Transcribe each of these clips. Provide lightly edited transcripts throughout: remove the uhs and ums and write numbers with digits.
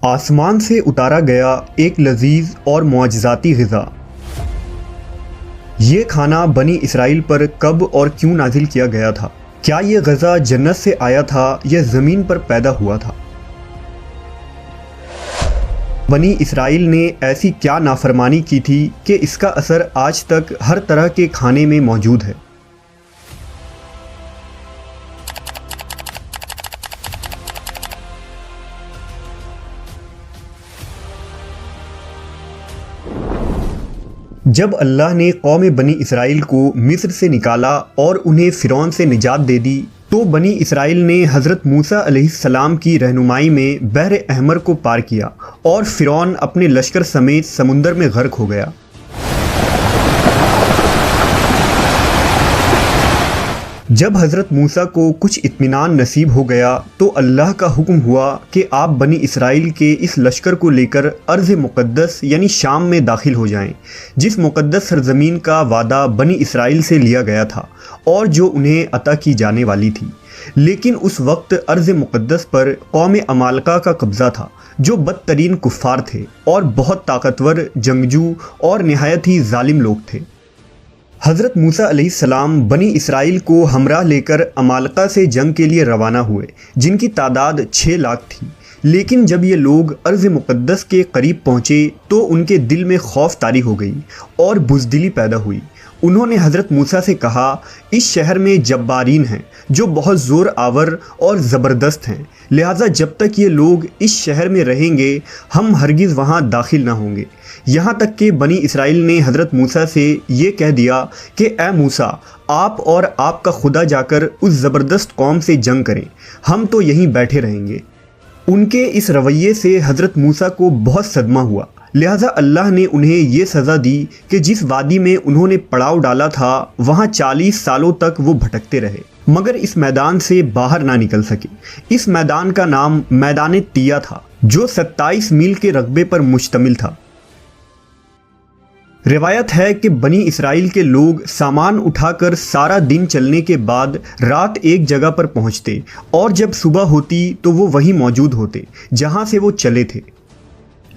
آسمان سے اتارا گیا ایک لذیذ اور معجزاتی غذا۔ یہ کھانا بنی اسرائیل پر کب اور کیوں نازل کیا گیا تھا؟ کیا یہ غذا جنت سے آیا تھا یا زمین پر پیدا ہوا تھا؟ بنی اسرائیل نے ایسی کیا نافرمانی کی تھی کہ اس کا اثر آج تک ہر طرح کے کھانے میں موجود ہے؟ جب اللہ نے قوم بنی اسرائیل کو مصر سے نکالا اور انہیں فرعون سے نجات دے دی تو بنی اسرائیل نے حضرت موسیٰ علیہ السلام کی رہنمائی میں بحر احمر کو پار کیا اور فرعون اپنے لشکر سمیت سمندر میں غرق ہو گیا۔ جب حضرت موسیٰ کو کچھ اطمینان نصیب ہو گیا تو اللہ کا حکم ہوا کہ آپ بنی اسرائیل کے اس لشکر کو لے کر ارض مقدس یعنی شام میں داخل ہو جائیں، جس مقدس سرزمین کا وعدہ بنی اسرائیل سے لیا گیا تھا اور جو انہیں عطا کی جانے والی تھی۔ لیکن اس وقت ارض مقدس پر قوم عمالقہ کا قبضہ تھا، جو بدترین کفار تھے اور بہت طاقتور جنگجو اور نہایت ہی ظالم لوگ تھے۔ حضرت موسیٰ علیہ السلام بنی اسرائیل کو ہمراہ لے کر عمالقہ سے جنگ کے لیے روانہ ہوئے، جن کی تعداد 6 لاکھ تھی۔ لیکن جب یہ لوگ ارض مقدس کے قریب پہنچے تو ان کے دل میں خوف طاری ہو گئی اور بزدلی پیدا ہوئی۔ انہوں نے حضرت موسیٰ سے کہا، اس شہر میں جبارین ہیں جو بہت زور آور اور زبردست ہیں، لہٰذا جب تک یہ لوگ اس شہر میں رہیں گے ہم ہرگز وہاں داخل نہ ہوں گے۔ یہاں تک کہ بنی اسرائیل نے حضرت موسیٰ سے یہ کہہ دیا کہ اے موسیٰ، آپ اور آپ کا خدا جا کر اس زبردست قوم سے جنگ کریں، ہم تو یہیں بیٹھے رہیں گے۔ ان کے اس رویے سے حضرت موسیٰ کو بہت صدمہ ہوا، لہٰذا اللہ نے انہیں یہ سزا دی کہ جس وادی میں انہوں نے پڑاؤ ڈالا تھا وہاں 40 سالوں تک وہ بھٹکتے رہے مگر اس میدان سے باہر نہ نکل سکے۔ اس میدان کا نام میدان تیہ تھا، جو 27 میل کے رقبے پر مشتمل تھا۔ روایت ہے کہ بنی اسرائیل کے لوگ سامان اٹھا کر سارا دن چلنے کے بعد رات ایک جگہ پر پہنچتے اور جب صبح ہوتی تو وہ وہیں موجود ہوتے جہاں سے وہ چلے تھے۔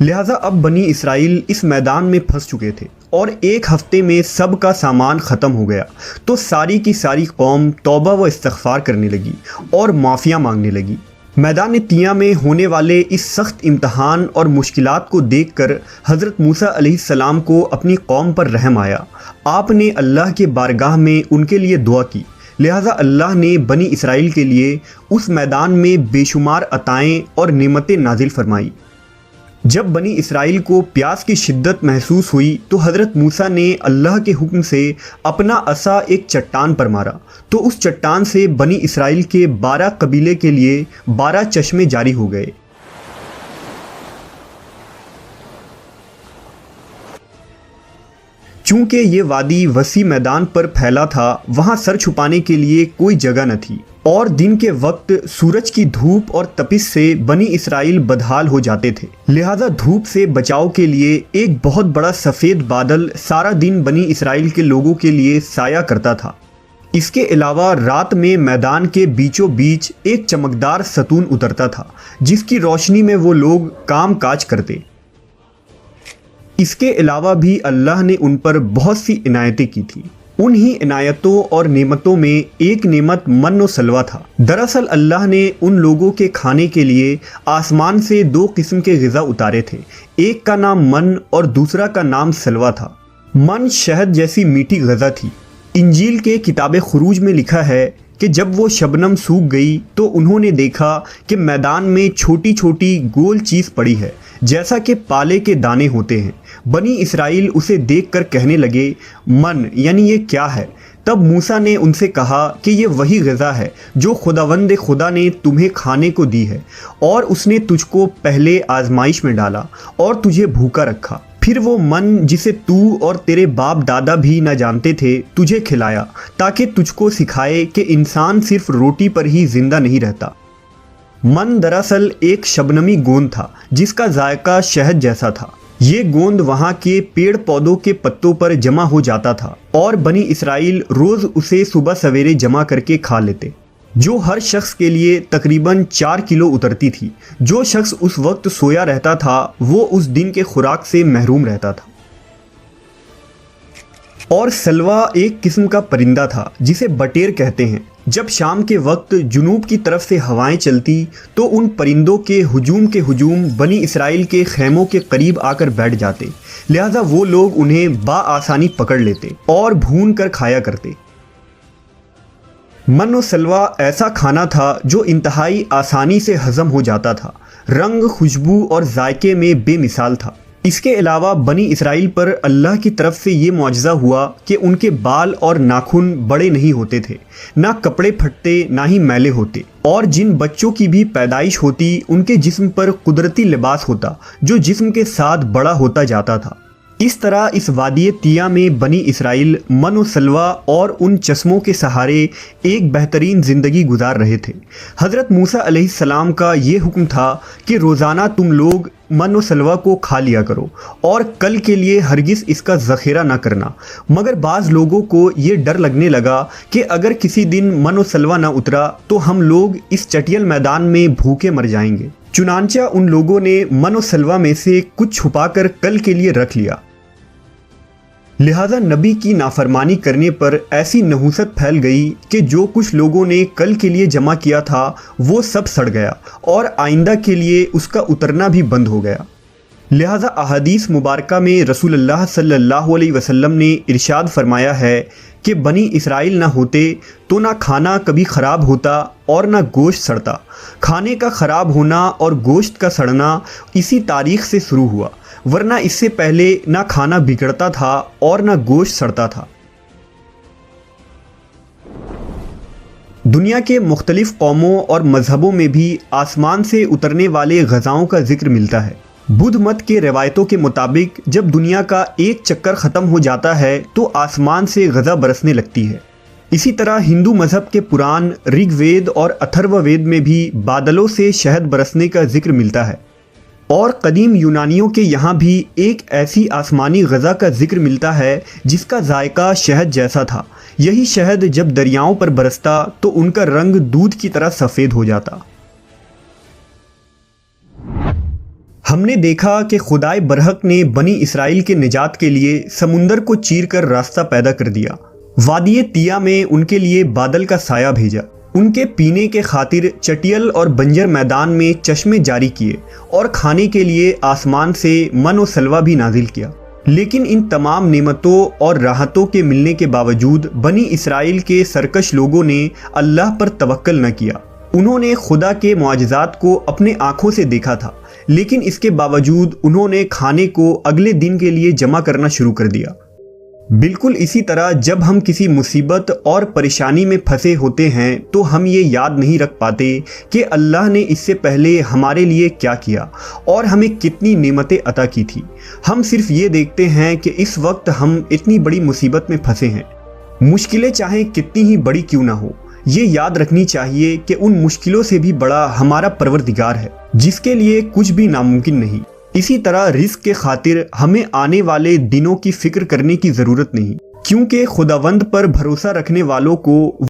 لہٰذا اب بنی اسرائیل اس میدان میں پھنس چکے تھے اور ایک ہفتے میں سب کا سامان ختم ہو گیا تو ساری کی ساری قوم توبہ و استغفار کرنے لگی اور معافیاں مانگنے لگی۔ میدان تیہ میں ہونے والے اس سخت امتحان اور مشکلات کو دیکھ کر حضرت موسیٰ علیہ السلام کو اپنی قوم پر رحم آیا۔ آپ نے اللہ کے بارگاہ میں ان کے لیے دعا کی، لہٰذا اللہ نے بنی اسرائیل کے لیے اس میدان میں بے شمار عطائیں اور نعمتیں نازل فرمائی۔ جب بنی اسرائیل کو پیاس کی شدت محسوس ہوئی تو حضرت موسیٰ نے اللہ کے حکم سے اپنا عصا ایک چٹان پر مارا تو اس چٹان سے بنی اسرائیل کے 12 قبیلے کے لیے 12 چشمے جاری ہو گئے۔ چونکہ یہ وادی وسیع میدان پر پھیلا تھا، وہاں سر چھپانے کے لیے کوئی جگہ نہ تھی اور دن کے وقت سورج کی دھوپ اور تپش سے بنی اسرائیل بدحال ہو جاتے تھے، لہٰذا دھوپ سے بچاؤ کے لیے ایک بہت بڑا سفید بادل سارا دن بنی اسرائیل کے لوگوں کے لیے سایہ کرتا تھا۔ اس کے علاوہ رات میں میدان کے بیچوں بیچ ایک چمکدار ستون اترتا تھا جس کی روشنی میں وہ لوگ کام کاج کرتے۔ اس کے علاوہ بھی اللہ نے ان پر بہت سی عنایتیں کی تھیں۔ انہی عنایتوں اور نعمتوں میں ایک نعمت من و سلوہ تھا۔ دراصل اللہ نے ان لوگوں کے کھانے کے لیے آسمان سے 2 قسم کے غذا اتارے تھے، ایک کا نام من اور دوسرا کا نام سلوہ تھا۔ من شہد جیسی میٹھی غذا تھی۔ انجیل کے کتاب خروج میں لکھا ہے کہ جب وہ شبنم سوکھ گئی تو انہوں نے دیکھا کہ میدان میں چھوٹی چھوٹی گول چیز پڑی ہے جیسا کہ پالے کے دانے ہوتے ہیں۔ بنی اسرائیل اسے دیکھ کر کہنے لگے، من یعنی یہ کیا ہے؟ تب موسیٰ نے ان سے کہا کہ یہ وہی غذا ہے جو خداوند خدا نے تمہیں کھانے کو دی ہے، اور اس نے تجھ کو پہلے آزمائش میں ڈالا اور تجھے بھوکا رکھا، پھر وہ من جسے تو اور تیرے باپ دادا بھی نہ جانتے تھے تجھے کھلایا، تاکہ تجھ کو سکھائے کہ انسان صرف روٹی پر ہی زندہ نہیں رہتا۔ من دراصل ایک شبنمی گوند تھا جس کا ذائقہ شہد جیسا تھا۔ یہ گوند وہاں کے پیڑ پودوں کے پتوں پر جمع ہو جاتا تھا اور بنی اسرائیل روز اسے صبح سویرے جمع کر کے کھا لیتے۔ جو ہر شخص کے لیے تقریباً 4 کلو اترتی تھی۔ جو شخص اس وقت سویا رہتا تھا وہ اس دن کے خوراک سے محروم رہتا تھا۔ اور سلوا ایک قسم کا پرندہ تھا جسے بٹیر کہتے ہیں۔ جب شام کے وقت جنوب کی طرف سے ہوائیں چلتی تو ان پرندوں کے ہجوم بنی اسرائیل کے خیموں کے قریب آ کر بیٹھ جاتے، لہذا وہ لوگ انہیں بآسانی پکڑ لیتے اور بھون کر کھایا کرتے۔ من و سلوا ایسا کھانا تھا جو انتہائی آسانی سے ہضم ہو جاتا تھا، رنگ، خوشبو اور ذائقے میں بے مثال تھا۔ اس کے علاوہ بنی اسرائیل پر اللہ کی طرف سے یہ معجزہ ہوا کہ ان کے بال اور ناخن بڑے نہیں ہوتے تھے، نہ کپڑے پھٹتے نہ ہی میلے ہوتے، اور جن بچوں کی بھی پیدائش ہوتی ان کے جسم پر قدرتی لباس ہوتا جو جسم کے ساتھ بڑا ہوتا جاتا تھا۔ اس طرح اس وادی طیہ میں بنی اسرائیل من و سلوا اور ان چشموں کے سہارے ایک بہترین زندگی گزار رہے تھے۔ حضرت موسیٰ علیہ السلام کا یہ حکم تھا کہ روزانہ تم لوگ من و سلوا کو کھا لیا کرو اور کل کے لیے ہرگز اس کا ذخیرہ نہ کرنا، مگر بعض لوگوں کو یہ ڈر لگنے لگا کہ اگر کسی دن من و سلوا نہ اترا تو ہم لوگ اس چٹیل میدان میں بھوکے مر جائیں گے۔ چنانچہ ان لوگوں نے من و سلوا میں سے کچھ چھپا کر کل کے لیے رکھ لیا، لہذا نبی کی نافرمانی کرنے پر ایسی نحوست پھیل گئی کہ جو کچھ لوگوں نے کل کے لیے جمع کیا تھا وہ سب سڑ گیا اور آئندہ کے لیے اس کا اترنا بھی بند ہو گیا۔ لہذا احادیث مبارکہ میں رسول اللہ صلی اللہ علیہ وسلم نے ارشاد فرمایا ہے کہ بنی اسرائیل نہ ہوتے تو نہ کھانا کبھی خراب ہوتا اور نہ گوشت سڑتا۔ کھانے کا خراب ہونا اور گوشت کا سڑنا اسی تاریخ سے شروع ہوا، ورنہ اس سے پہلے نہ کھانا بگڑتا تھا اور نہ گوشت سڑتا تھا۔ دنیا کے مختلف قوموں اور مذہبوں میں بھی آسمان سے اترنے والے غذاؤں کا ذکر ملتا ہے۔ بدھ مت کے روایتوں کے مطابق جب دنیا کا ایک چکر ختم ہو جاتا ہے تو آسمان سے غذا برسنے لگتی ہے۔ اسی طرح ہندو مذہب کے پران رگ وید اور اتھرو وید میں بھی بادلوں سے شہد برسنے کا ذکر ملتا ہے، اور قدیم یونانیوں کے یہاں بھی ایک ایسی آسمانی غذا کا ذکر ملتا ہے جس کا ذائقہ شہد جیسا تھا۔ یہی شہد جب دریاؤں پر برستا تو ان کا رنگ دودھ کی طرح سفید ہو جاتا۔ ہم نے دیکھا کہ خدائے برحق نے بنی اسرائیل کے نجات کے لیے سمندر کو چیر کر راستہ پیدا کر دیا، وادی طیہ میں ان کے لیے بادل کا سایہ بھیجا، ان کے پینے کے خاطر چٹیل اور بنجر میدان میں چشمے جاری کیے، اور کھانے کے لیے آسمان سے من و سلوا بھی نازل کیا۔ لیکن ان تمام نعمتوں اور راحتوں کے ملنے کے باوجود بنی اسرائیل کے سرکش لوگوں نے اللہ پر توکل نہ کیا۔ انہوں نے خدا کے معجزات کو اپنے آنکھوں سے دیکھا تھا، لیکن اس کے باوجود انہوں نے کھانے کو اگلے دن کے لیے جمع کرنا شروع کر دیا۔ بالکل اسی طرح جب ہم کسی مصیبت اور پریشانی میں پھنسے ہوتے ہیں تو ہم یہ یاد نہیں رکھ پاتے کہ اللہ نے اس سے پہلے ہمارے لیے کیا کیا اور ہمیں کتنی نعمتیں عطا کی تھی۔ ہم صرف یہ دیکھتے ہیں کہ اس وقت ہم اتنی بڑی مصیبت میں پھنسے ہیں۔ مشکلیں چاہے کتنی ہی بڑی کیوں نہ ہو، یہ یاد رکھنی چاہیے کہ ان مشکلوں سے بھی بڑا ہمارا پروردگار ہے جس کے لیے کچھ بھی ناممکن نہیں۔ اسی طرح رزق کے خاطر ہمیں آنے والے دنوں کی فکر کرنے کی ضرورت نہیں، کیونکہ خداوند پر بھروسہ رکھنے والوں کو